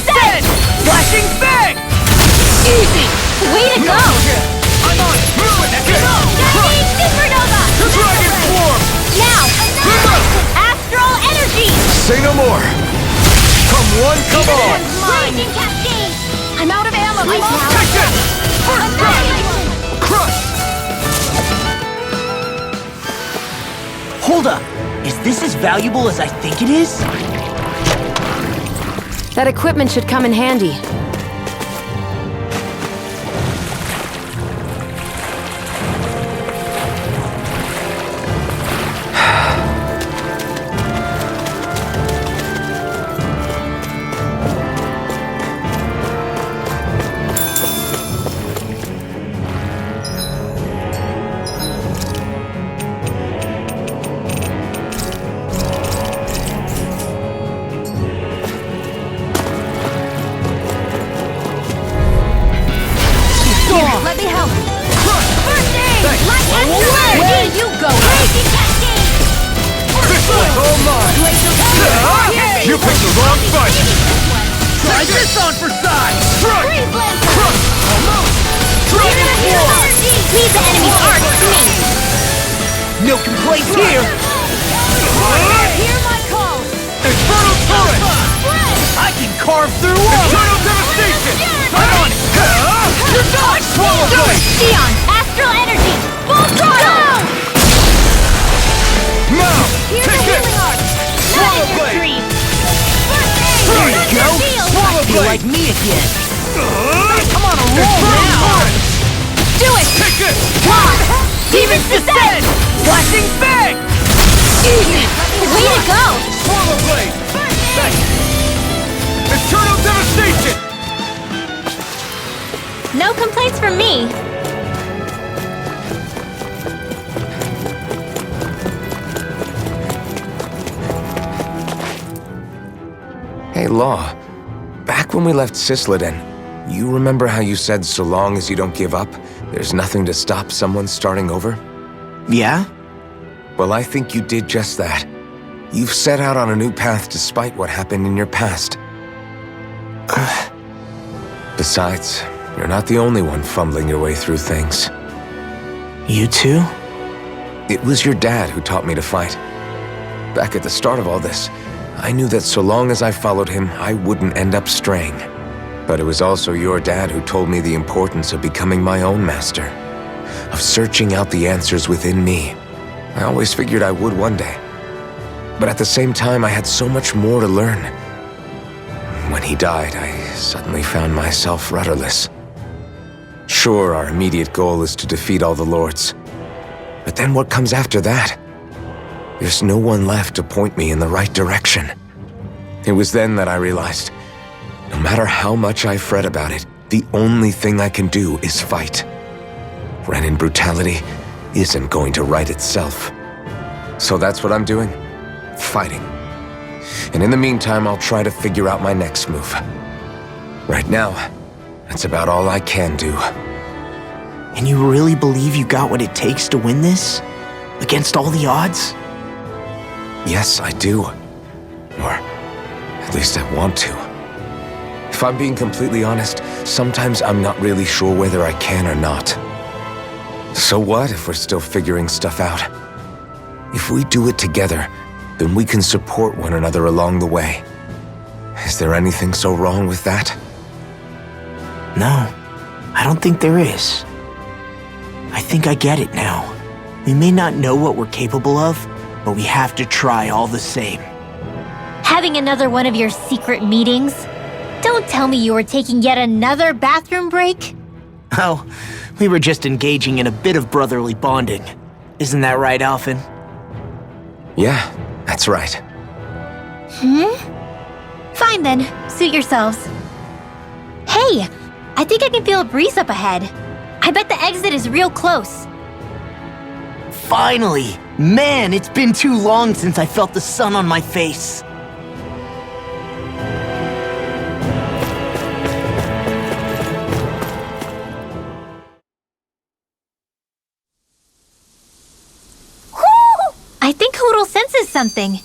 descent! Flashing bang! Easy! Way to go! I'm on it! Move it! Shining supernova! Dragon form! Now, astral energy! Say no more! Come one, come on! Raging cascade! I'm out of ammo! I'm all Take it! First strike! Crush! Hold up! Is this as valuable as I think it is? That equipment should come in handy. Let me help! First aid! Light astral energy! Where You go! Raging cascade! This one's all mine! You picked the wrong fight! Try this on for size! Strike! Freeze laser! Crush! Almost! Dragon form! Leave the enemy's art to me! No complaints here! Hear my call! Infernal turret! I can carve through walls! Infernal devastation! I'm on it! You're done! Swallow blade! Sion, astral energy! Full throttle! Now! Here's Take the this! healing art! Swallow Not in your blade! dream! First aid! There you Thunder go! shield! Swallow Feel blade! like me again! I'm on a roll now! Do it! Take this! One! Demon's descent! Flashing bang! Easy! Way to go! Swallow blade! Thanks! Eternal devastation! No complaints from me. Hey, Law. Back when we left Cisleden, you remember how you said so long as you don't give up, there's nothing to stop someone starting over? Yeah? Well, I think you did just that. You've set out on a new path despite what happened in your past. Besides, you're not the only one fumbling your way through things. You too? It was your dad who taught me to fight. Back at the start of all this, I knew that so long as I followed him, I wouldn't end up straying. But it was also your dad who told me the importance of becoming my own master, of searching out the answers within me. I always figured I would one day. But at the same time, I had so much more to learn. When he died, I suddenly found myself rudderless. Sure, our immediate goal is to defeat all the lords. But then what comes after that? There's no one left to point me in the right direction. It was then that I realized, no matter how much I fret about it, the only thing I can do is fight. Renin brutality isn't going to right itself. So that's what I'm doing. Fighting. And in the meantime, I'll try to figure out my next move. Right now, that's about all I can do. And you really believe you got what it takes to win this? Against all the odds? Yes, I do. Or at least I want to. If I'm being completely honest, sometimes I'm not really sure whether I can or not. So what if we're still figuring stuff out? If we do it together, then we can support one another along the way. Is there anything so wrong with that? No, I don't think there is. I think I get it now. We may not know what we're capable of, but we have to try all the same. Having another one of your secret meetings? Don't tell me you were taking yet another bathroom break? Oh, we were just engaging in a bit of brotherly bonding. Isn't that right, Alphen? Yeah, that's right. Fine then, suit yourselves. Hey, I think I can feel a breeze up ahead. I bet the exit is real close. Finally! Man, it's been too long since I felt the sun on my face. Whew! I think Hoodle senses something.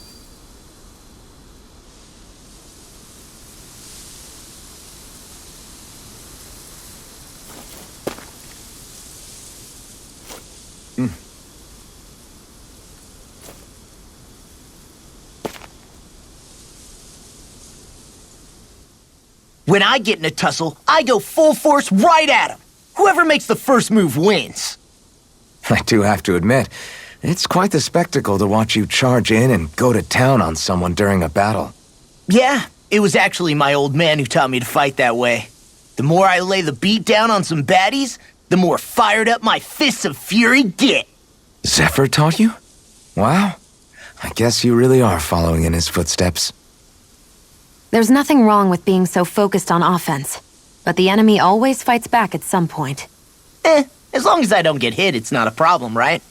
When I get in a tussle, I go full force right at him. Whoever makes the first move wins. I do have to admit, it's quite the spectacle to watch you charge in and go to town on someone during a battle. Yeah, it was actually my old man who taught me to fight that way. The more I lay the beat down on some baddies, the more fired up my fists of fury get. Zephyr taught you? Wow. I guess you really are following in his footsteps. There's nothing wrong with being so focused on offense, but the enemy always fights back at some point. As long as I don't get hit, it's not a problem, right?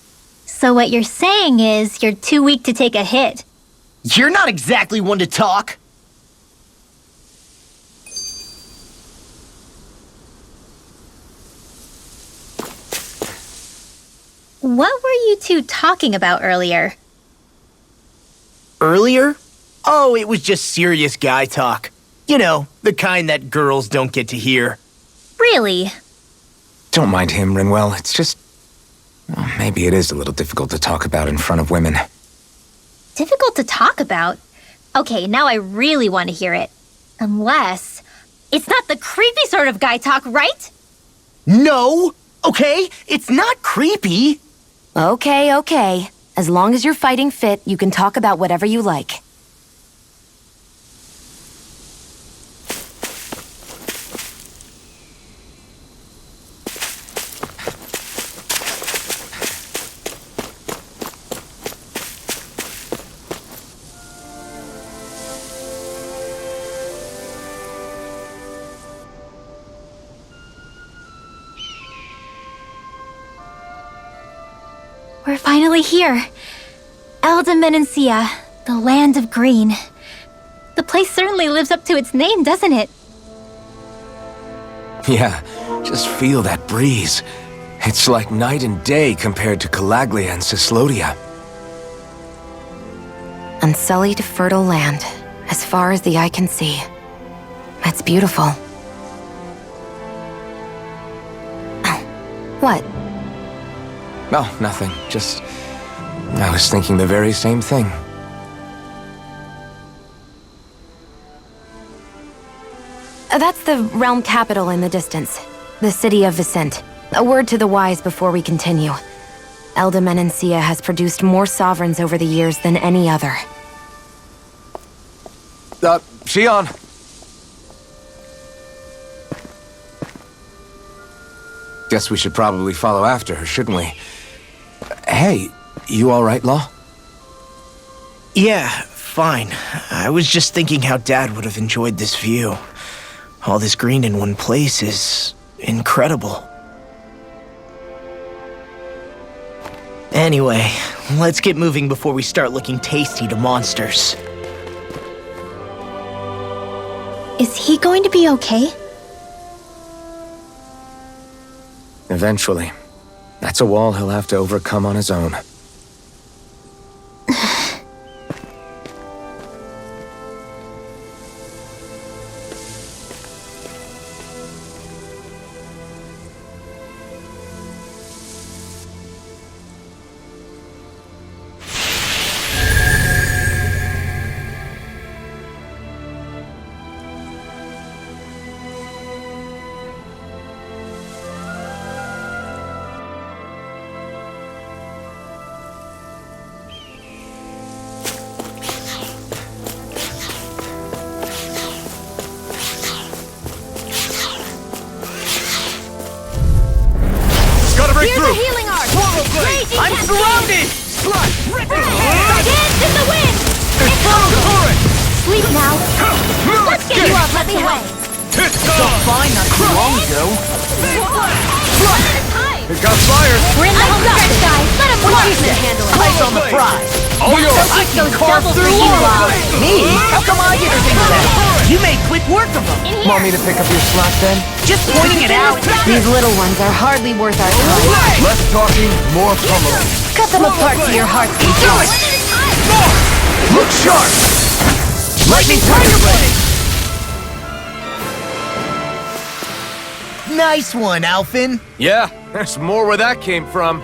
So what you're saying is you're too weak to take a hit. You're not exactly one to talk. What were you two talking about earlier? Earlier? Oh, it was just serious guy talk. You know, the kind that girls don't get to hear. Really? Don't mind him, Rinwell. It's just... well, maybe it is a little difficult to talk about in front of women. Difficult to talk about? Okay, now I really want to hear it. Unless... it's not the creepy sort of guy talk, right? No! Okay? It's not creepy! Okay. As long as you're fighting fit, you can talk about whatever you like. We're finally here. Elda Menancia, the land of green. The place certainly lives up to its name, doesn't it? Yeah, just feel that breeze. It's like night and day compared to Calaglia and Cyslodia. Unsullied, fertile land, as far as the eye can see. That's beautiful. What? Oh, nothing. Just... I was thinking the very same thing. That's the realm capital in the distance. The city of Vicent. A word to the wise before we continue. Elda Menancia has produced more sovereigns over the years than any other. Shion! Guess we should probably follow after her, shouldn't we? Hey, you alright, Law? Yeah, fine. I was just thinking how Dad would have enjoyed this view. All this green in one place is... incredible. Anyway, let's get moving before we start looking tasty to monsters. Is he going to be okay? Eventually. That's a wall he'll have to overcome on his own. I'm surrounded! Sludge! Dance in the wind! Infernal current! Sleep now. Let's get you off the way. Fine not too long ago. It got fire! We're in the home stretch, guys. Let him watch it. Handle it. Eyes on the prize. Oh, yours! I can carve through walls. Me? How come I get things that? You made quick work of them. Want me to pick up your slack then? Just pointing it out. These little ones are hardly worth our time. Less talking, more pummeling. Cut them apart to your heart's content. Look sharp! Lightning Tiger Blade! Nice one, Alphin. Yeah, there's more where that came from.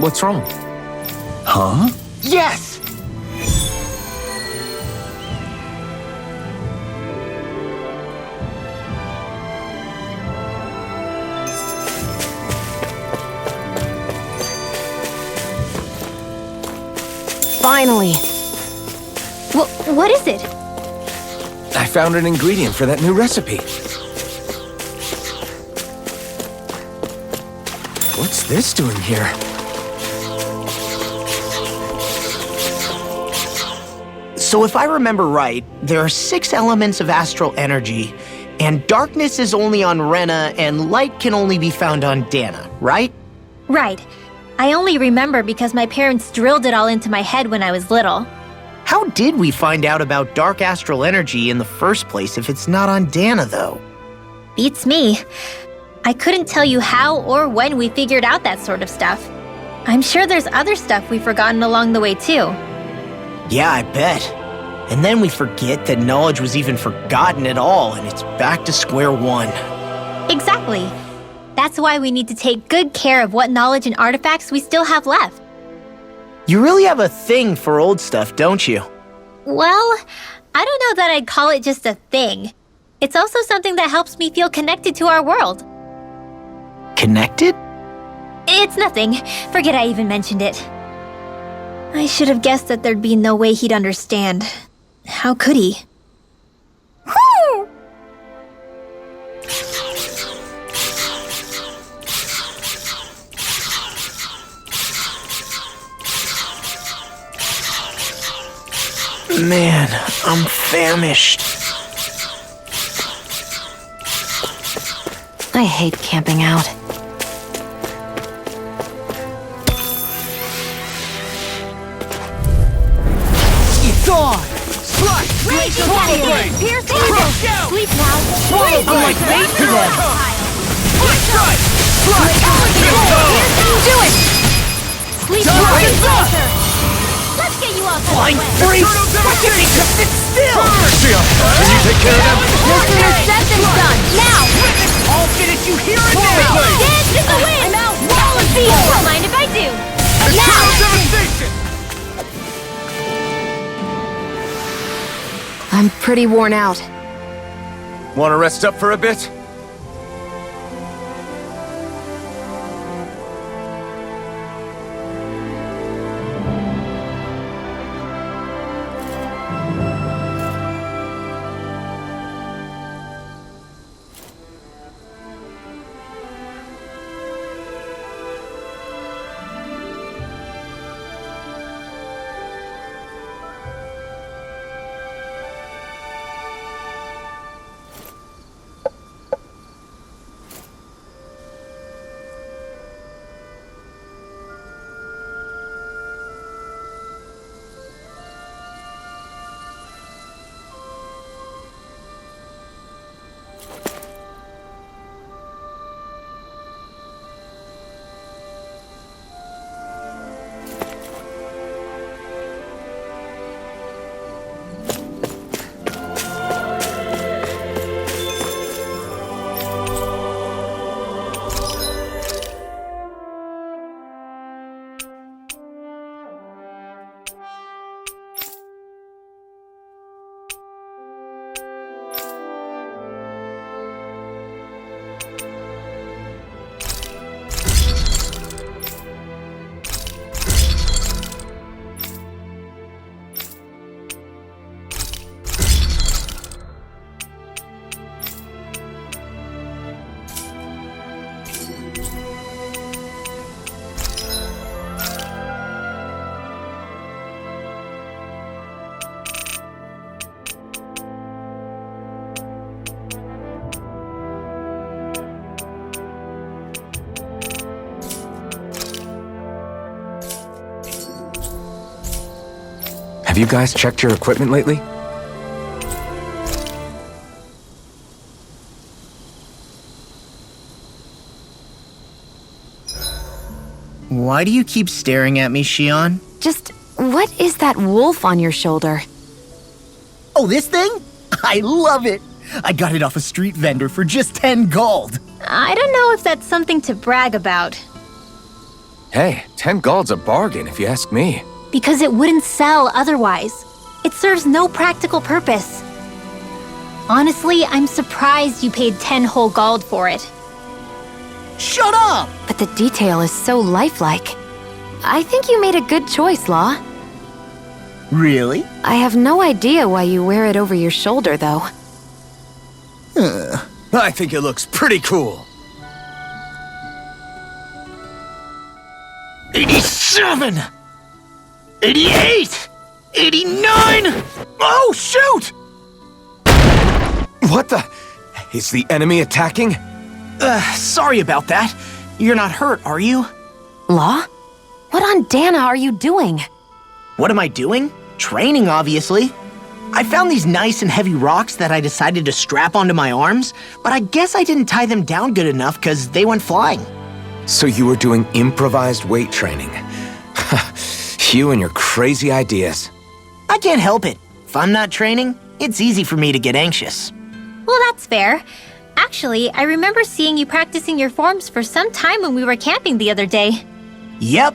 What's wrong? Huh? Yes! Finally! What is it? I found an ingredient for that new recipe. What's this doing here? So if I remember right, there are 6 elements of astral energy, and darkness is only on Rena, and light can only be found on Dana, right? Right. I only remember because my parents drilled it all into my head when I was little. How did we find out about dark astral energy in the first place if it's not on Dana, though? Beats me. I couldn't tell you how or when we figured out that sort of stuff. I'm sure there's other stuff we've forgotten along the way, too. Yeah, I bet. And then we forget that knowledge was even forgotten at all, and it's back to square one. Exactly. That's why we need to take good care of what knowledge and artifacts we still have left. You really have a thing for old stuff, don't you? Well, I don't know that I'd call it just a thing. It's also something that helps me feel connected to our world. Connected? It's nothing. Forget I even mentioned it. I should have guessed that there'd be no way he'd understand. How could he? Man, I'm famished. I hate camping out. It's on! Slice! Rage Blade! Pierce Crush out! Sleep now! I'm like made for them! Foot strike! Slice! Do it! Sleep Time now! is up! Let's get you off that Flying way! freeze! Why can't they just sit still? Shia, can you take care of them? No sooner said than done! Now! I'll finish you here and now! Dance in the wind! I'm out! Wall of steel! Don't mind if I do! Eternal devastation! I'm pretty worn out. Want to rest up for a bit? Have you guys checked your equipment lately? Why do you keep staring at me, Shion? Just, what is that wolf on your shoulder? Oh, this thing? I love it! I got it off a street vendor for just 10 gold. I don't know if that's something to brag about. Hey, 10 gold's a bargain if you ask me. Because it wouldn't sell otherwise. It serves no practical purpose. Honestly, I'm surprised you paid 10 whole gold for it. Shut up! But the detail is so lifelike. I think you made a good choice, Law. Really? I have no idea why you wear it over your shoulder, though. I think it looks pretty cool. 87! 88! 89! Oh, shoot! What the? Is the enemy attacking? Sorry about that. You're not hurt, are you? Law? What on Dana are you doing? What am I doing? Training, obviously. I found these nice and heavy rocks that I decided to strap onto my arms, but I guess I didn't tie them down good enough because they went flying. So you were doing improvised weight training. You and your crazy ideas. I can't help it. If I'm not training, it's easy for me to get anxious. Well, that's fair. Actually, I remember seeing you practicing your forms for some time when we were camping the other day. Yep.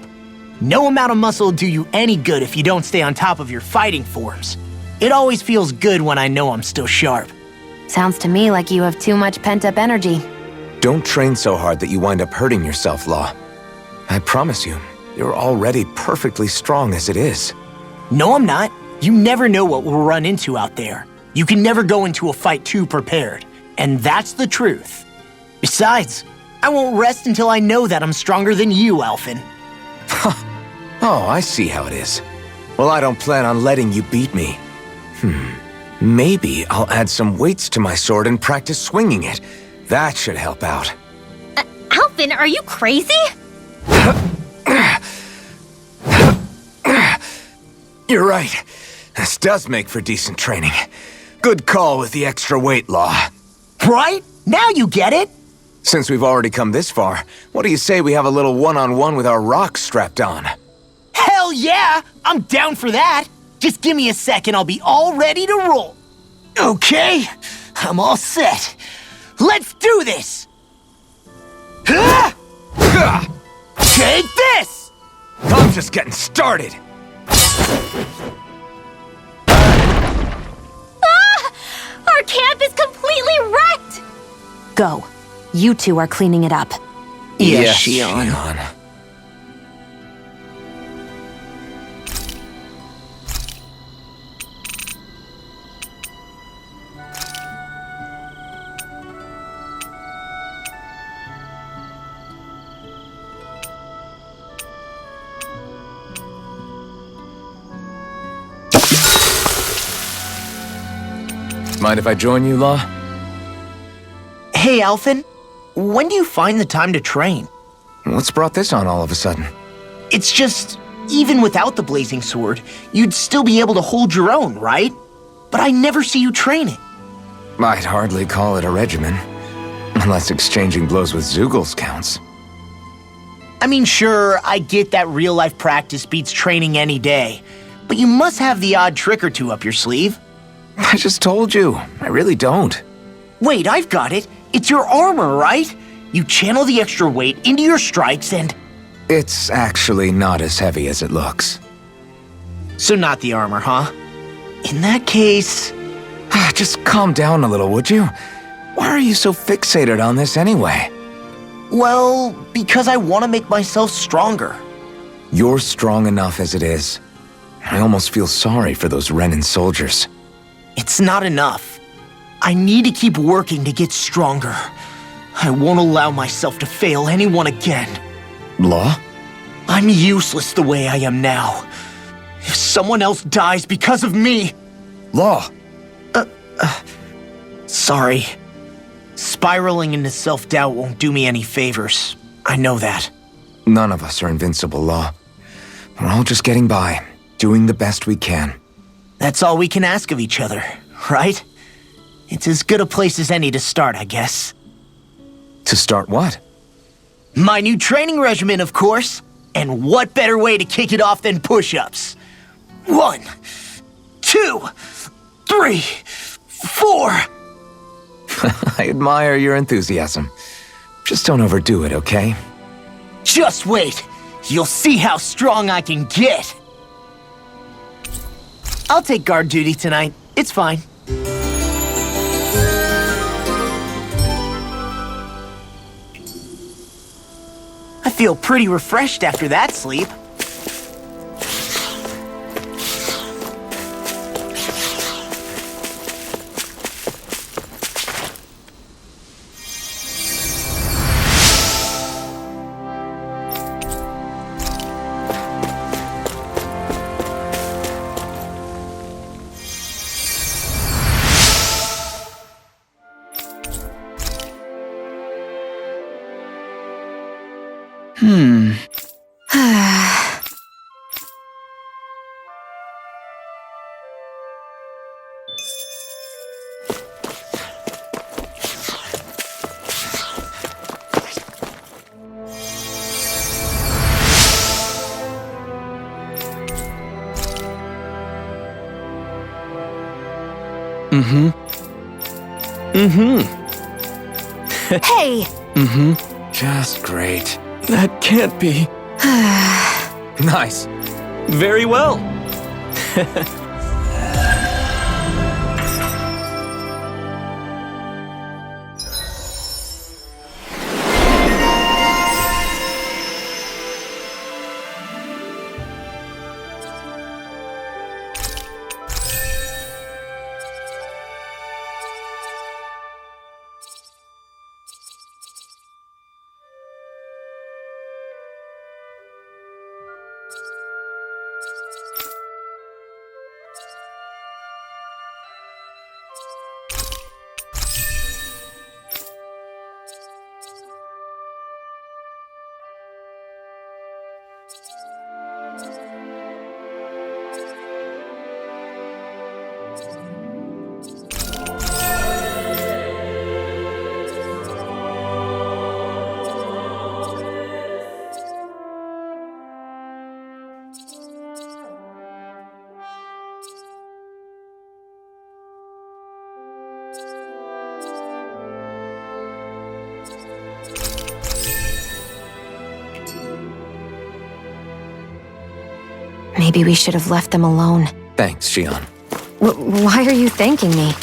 No amount of muscle will do you any good if you don't stay on top of your fighting forms. It always feels good when I know I'm still sharp. Sounds to me like you have too much pent-up energy. Don't train so hard that you wind up hurting yourself, Law. I promise you, you're already perfectly strong as it is. No, I'm not. You never know what we'll run into out there. You can never go into a fight too prepared. And that's the truth. Besides, I won't rest until I know that I'm stronger than you, Alphen. Oh, I see how it is. Well, I don't plan on letting you beat me. Maybe I'll add some weights to my sword and practice swinging it. That should help out. Alphen, are you crazy? You're right. This does make for decent training. Good call with the extra weight, Law. Right? Now you get it? Since we've already come this far, what do you say we have a little one-on-one with our rocks strapped on? Hell yeah! I'm down for that! Just give me a second, I'll be all ready to roll. Okay, I'm all set. Let's do this! Take this! I'm just getting started. Our camp is completely wrecked! Go. You two are cleaning it up. Yes, Shion. Mind if I join you, Law? Hey, Alphen. When do you find the time to train? What's brought this on all of a sudden? It's just, even without the blazing sword, you'd still be able to hold your own, right? But I never see you training. I'd hardly call it a regimen. Unless exchanging blows with Zeugles counts. I mean, sure, I get that real-life practice beats training any day. But you must have the odd trick or two up your sleeve. I just told you, I really don't. Wait, I've got it. It's your armor, right? You channel the extra weight into your strikes and... It's actually not as heavy as it looks. So not the armor, huh? In that case... Just calm down a little, would you? Why are you so fixated on this anyway? Well, because I want to make myself stronger. You're strong enough as it is. I almost feel sorry for those Renan soldiers. It's not enough. I need to keep working to get stronger. I won't allow myself to fail anyone again. Law? I'm useless the way I am now. If someone else dies because of me... Law! Sorry. Spiraling into self-doubt won't do me any favors. I know that. None of us are invincible, Law. We're all just getting by, doing the best we can. That's all we can ask of each other, right? It's as good a place as any to start, I guess. To start what? My new training regimen, of course. And what better way to kick it off than push-ups? 1, 2, 3, 4... I admire your enthusiasm. Just don't overdo it, okay? Just wait. You'll see how strong I can get. I'll take guard duty tonight. It's fine. I feel pretty refreshed after that sleep. Hey! Just great. That can't be. Nice. Very well. Maybe we should have left them alone. Thanks, Shion. Why are you thanking me?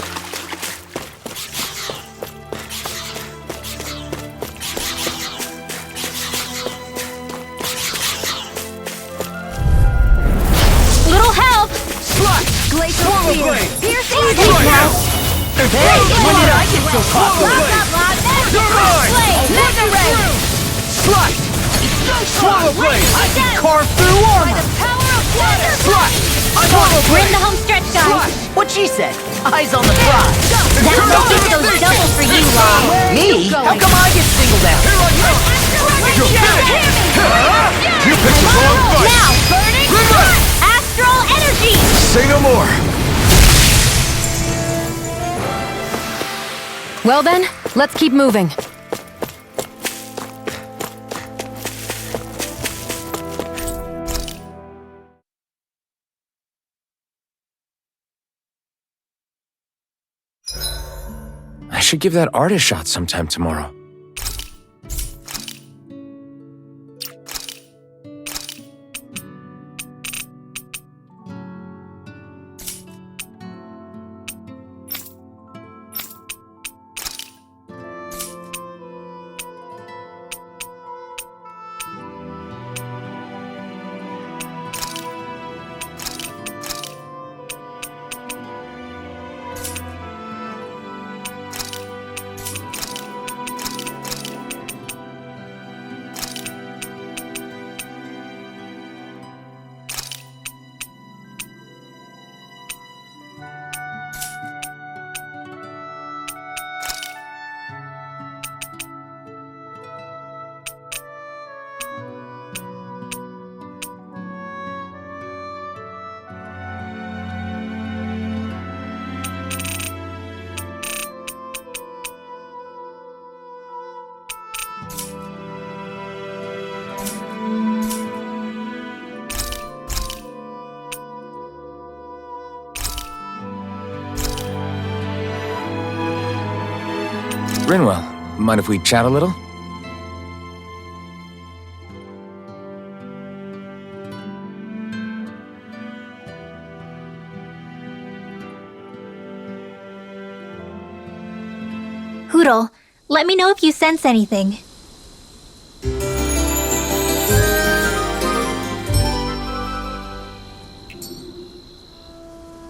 Little help! Slice! Glacial Swallow spear! blade! Piercing Right spear now! Hey, when did I get so popular? Lock up, lock! Divine! Blade! Mega ray! Slice! Swallow blade! I can carve through By armor! the power of water! Slice! Swallow We're in blade! the home stretch, guys! Slice! What she said. Eyes on the prize. Now look at those doubles for you, Long! Me? How come I get singled out? Here I come! You're finished! You picked the wrong fight! Now, burning Reverse! astral energy! Say no more! Well then, let's keep moving. I should give that art a shot sometime tomorrow. Rinwell, mind if we chat a little? Hoodle, let me know if you sense anything.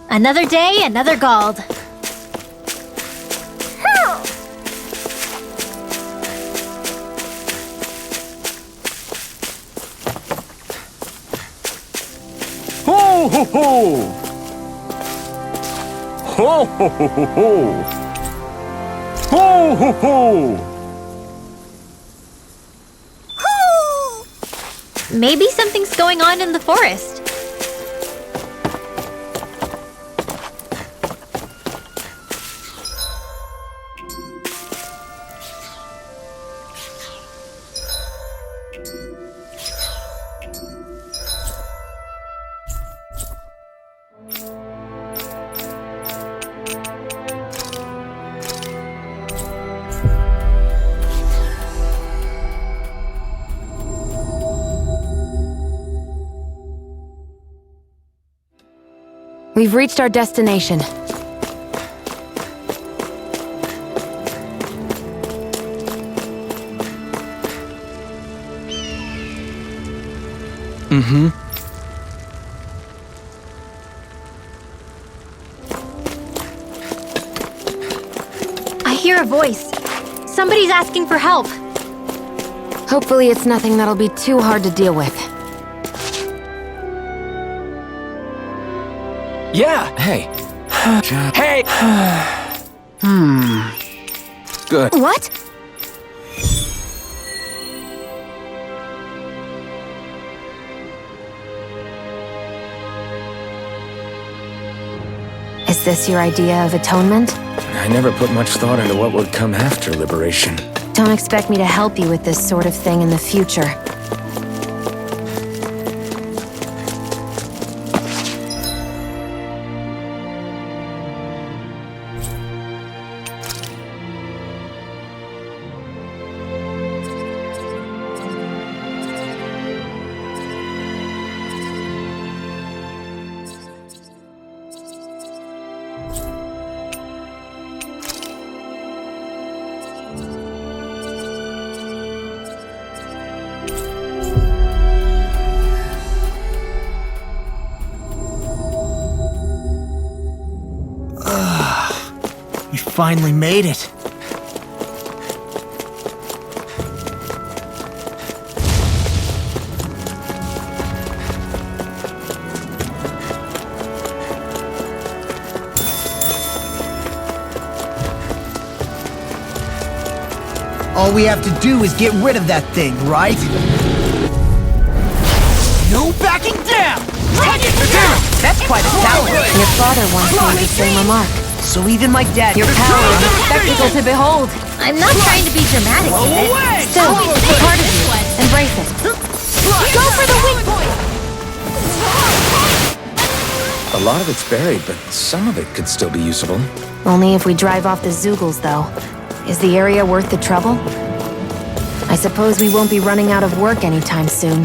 Another day, another Gald. Ho ho ho! Ho ho ho ho ho! Ho ho ho! Maybe something's going on in the forest. We've reached our destination. I hear a voice. Somebody's asking for help. Hopefully it's nothing that'll be too hard to deal with. Yeah! Hey. Hey! Good. What? Is this your idea of atonement? I never put much thought into what would come after liberation. Don't expect me to help you with this sort of thing in the future. We finally made it. All we have to do is get rid of that thing, right? No backing down! That's quite a talent. Your father once made the same remark. So even my dad... Your power is a spectacle to behold. I'm not trying to be dramatic with it. Still, it's a part of you. Embrace it. Go for the weak point! A lot of it's buried, but some of it could still be usable. Only if we drive off the Zoogles, though. Is the area worth the trouble? I suppose we won't be running out of work anytime soon.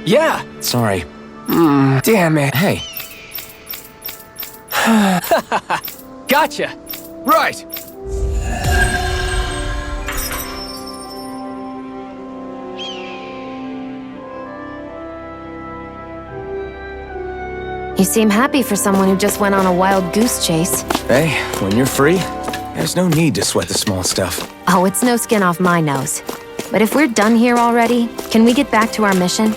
Yeah! Sorry. Damn it. Hey. Gotcha! Right! You seem happy for someone who just went on a wild goose chase. Hey, when you're free, there's no need to sweat the small stuff. Oh, it's no skin off my nose. But if we're done here already, can we get back to our mission?